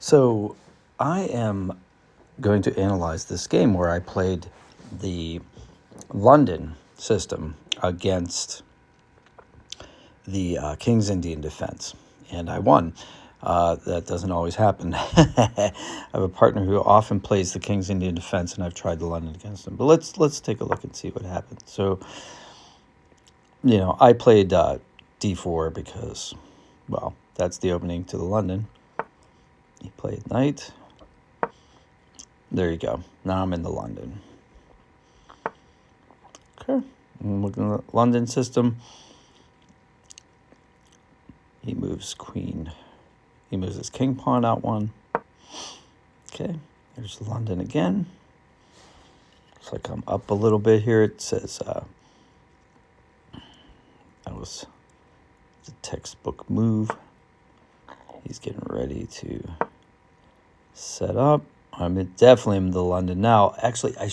So I am going to analyze this game where I played the London system against the King's Indian Defense, and I won. That doesn't always happen. I have a partner who often plays the King's Indian Defense, and I've tried the London against him. But let's take a look and see what happened. So, I played d4 because, well, that's the opening to the London. He played knight. There you go. Now I'm in the London. Okay. I'm looking at the London system. He moves queen. He moves his king pawn out one. Okay. There's London again. Looks like I'm up a little bit here. It says that was the textbook move. He's getting ready to set up. I'm definitely in the London now. Actually, I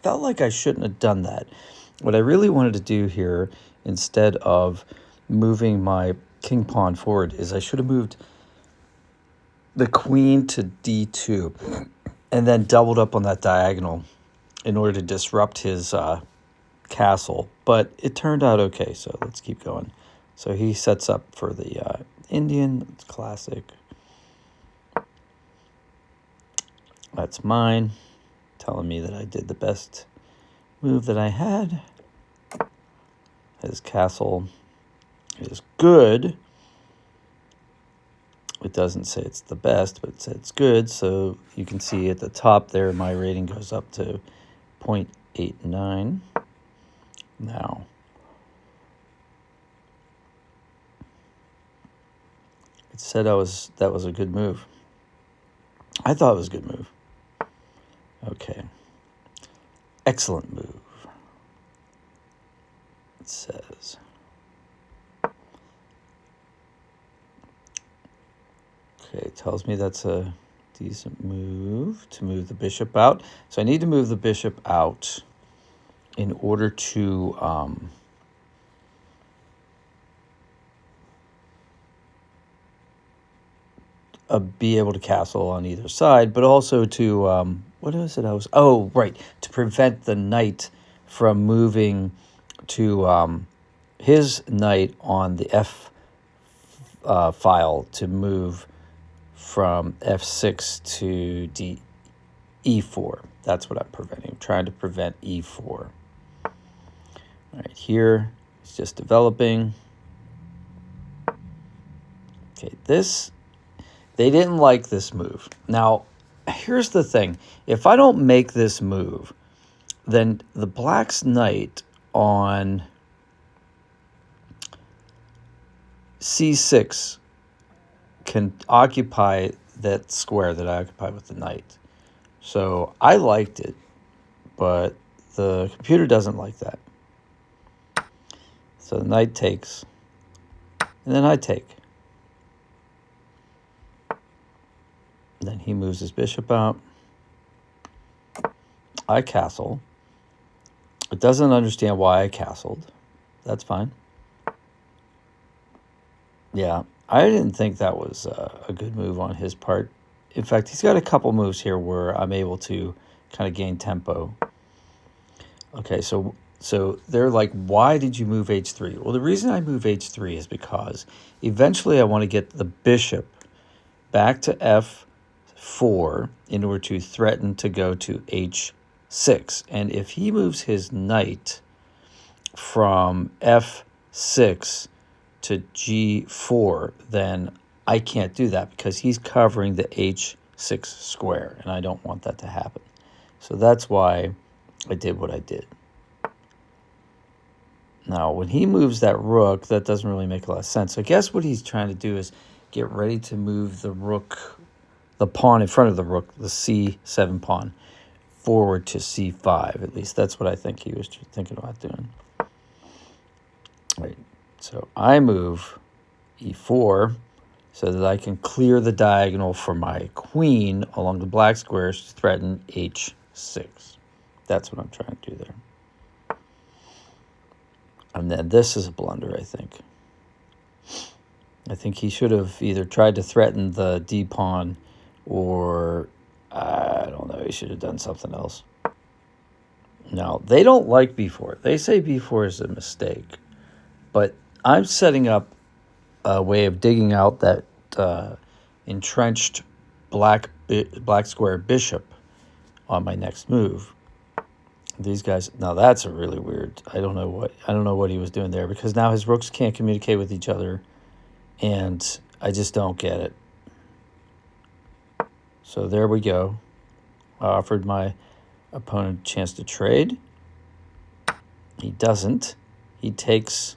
felt like I shouldn't have done that. What I really wanted to do here, instead of moving my king pawn forward, is I should have moved the queen to d2 and then doubled up on that diagonal in order to disrupt his castle. But it turned out okay, so let's keep going. So he sets up for the Indian. It's classic. That's mine, telling me that I did the best move that I had. His castle is good. It doesn't say it's the best, but it says it's good. So you can see at the top there, my rating goes up to 0.89. Now, it said that was a good move. I thought it was a good move. Okay. Excellent move. It says. Okay, it tells me that's a decent move to move the bishop out. So I need to move the bishop out in order to be able to castle on either side, but also to what is it? To prevent the knight from moving to his knight on the F file to move from F6 to E4. That's what I'm preventing. I'm trying to prevent E4. All right, here it's just developing. Okay, they didn't like this move. Now, here's the thing. If I don't make this move, then the black's knight on C6 can occupy that square that I occupy with the knight. So I liked it, but the computer doesn't like that. So the knight takes, and then I take. Then he moves his bishop out. I castle. It doesn't understand why I castled. That's fine. Yeah, I didn't think that was a good move on his part. In fact, he's got a couple moves here where I'm able to kind of gain tempo. Okay, so they're like, why did you move h3? Well, the reason I move h3 is because eventually I want to get the bishop back to f4 in order to threaten to go to h6. And if he moves his knight from f6 to g4, then I can't do that because he's covering the h6 square, and I don't want that to happen. So that's why I did what I did. Now, when he moves that rook, that doesn't really make a lot of sense. So I guess what he's trying to do is get ready to move the rook, the pawn in front of the rook, the c7 pawn, forward to c5. At least that's what I think he was thinking about doing. Right. So I move e4 so that I can clear the diagonal for my queen along the black squares to threaten h6. That's what I'm trying to do there. And then this is a blunder, I think. I think he should have either tried to threaten the d-pawn or I don't know, he should have done something else. No, they don't like b4. They say b4 is a mistake, but I'm setting up a way of digging out that entrenched black square bishop on my next move. These guys, now that's a really weird. I don't know what he was doing there, because now his rooks can't communicate with each other, and I just don't get it. So there we go. I offered my opponent a chance to trade. He doesn't. He takes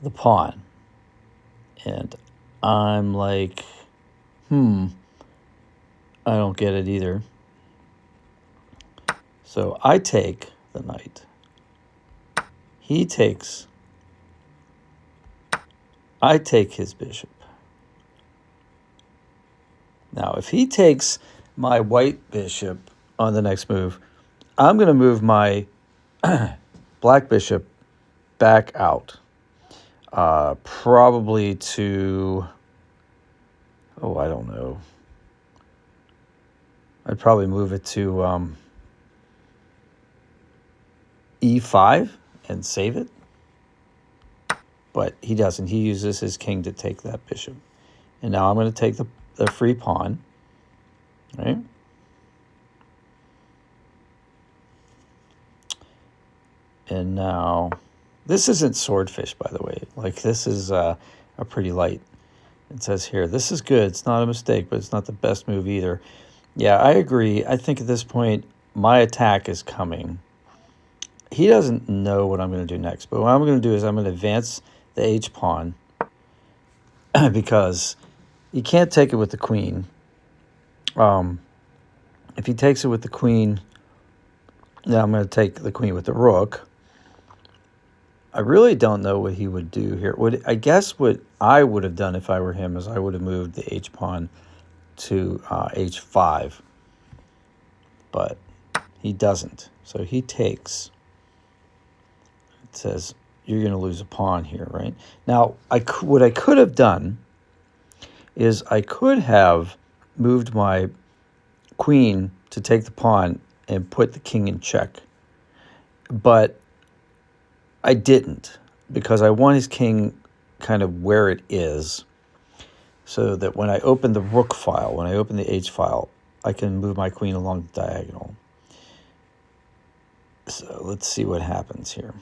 the pawn. And I'm like, I don't get it either. So I take the knight. He takes. I take his bishop. Now, if he takes my white bishop on the next move, I'm going to move my black bishop back out. Probably to, I don't know. I'd probably move it to E5 and save it. But he doesn't. He uses his king to take that bishop. And now I'm going to take the free pawn. Right? And now, this isn't swordfish, by the way. Like, this is a pretty light. It says here, this is good. It's not a mistake, but it's not the best move either. Yeah, I agree. I think at this point, my attack is coming. He doesn't know what I'm going to do next. But what I'm going to do is I'm going to advance the h-pawn because you can't take it with the queen. If he takes it with the queen, then I'm going to take the queen with the rook. I really don't know what he would do here. I guess what I would have done if I were him is I would have moved the h-pawn to h5. But he doesn't. So he takes. It says you're going to lose a pawn here, right? Now, what I could have done is I could have moved my queen to take the pawn and put the king in check. But I didn't, because I want his king kind of where it is, so that when I open the rook file, when I open the h file, I can move my queen along the diagonal. So let's see what happens here.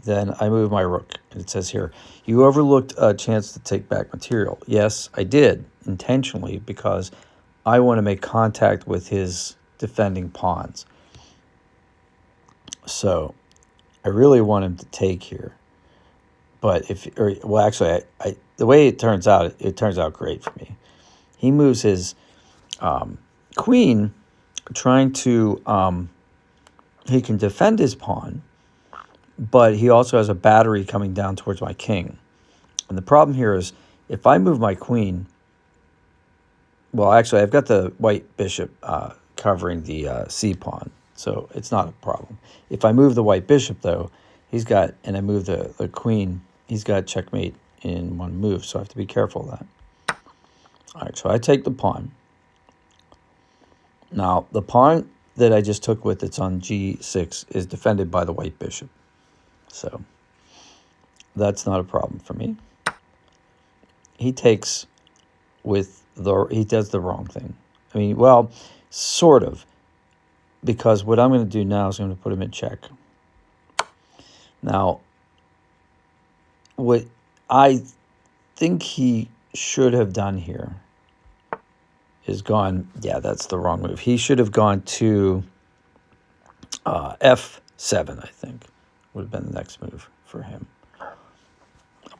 Then I move my rook, and it says here, you overlooked a chance to take back material. Yes, I did, intentionally, because I want to make contact with his defending pawns. So I really want him to take here. But actually, the way it turns out great for me. He moves his queen, trying to, he can defend his pawn, but he also has a battery coming down towards my king. And the problem here is, if I move my queen, well, actually, I've got the white bishop covering the c-pawn, so it's not a problem. If I move the white bishop, though, and I move the queen, he's got checkmate in one move, so I have to be careful of that. All right, so I take the pawn. Now, the pawn that I just took with it's on g6 is defended by the white bishop. So that's not a problem for me. He takes he does the wrong thing. I mean, well, sort of, because what I'm going to do now is I'm going to put him in check. Now, what I think he should have done here is that's the wrong move. He should have gone to f7, I think, would have been the next move for him.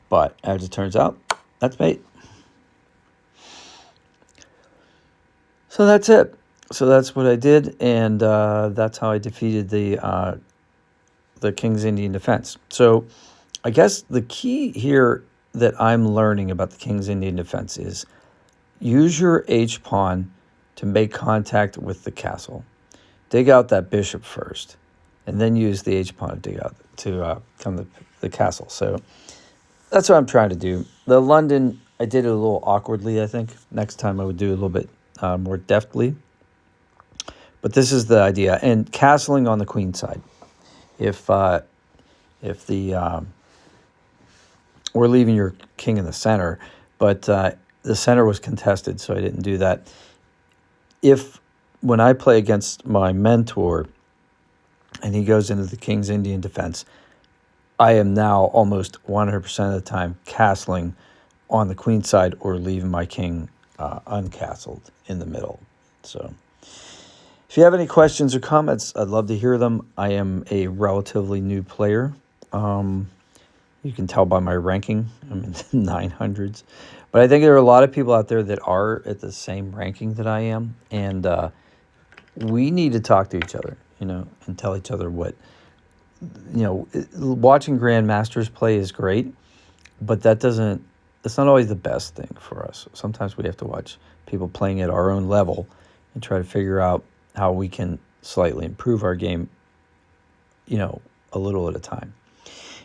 But as it turns out, that's mate. So that's it. So that's what I did, and that's how I defeated the King's Indian Defense. So I guess the key here that I'm learning about the King's Indian Defense is use your h-pawn to make contact with the castle. Dig out that bishop first, and then use the h-pawn to dig out to come to the castle. So that's what I'm trying to do. The London I did it a little awkwardly, I think. Next time I would do it a little bit more deftly. But this is the idea. And castling on the queen side. If the we're leaving your king in the center, but the center was contested, so I didn't do that. If when I play against my mentor and he goes into the King's Indian defense, I am now almost 100% of the time castling on the queen side or leaving my king uncastled in the middle. So if you have any questions or comments, I'd love to hear them. I am a relatively new player. You can tell by my ranking. I'm in the 900s. But I think there are a lot of people out there that are at the same ranking that I am. And we need to talk to each other, and tell each other what, watching grandmasters play is great, but it's not always the best thing for us. Sometimes we have to watch people playing at our own level and try to figure out how we can slightly improve our game, a little at a time.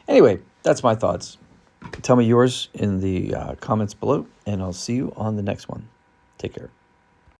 Anyway, that's my thoughts. Tell me yours in the comments below, and I'll see you on the next one. Take care.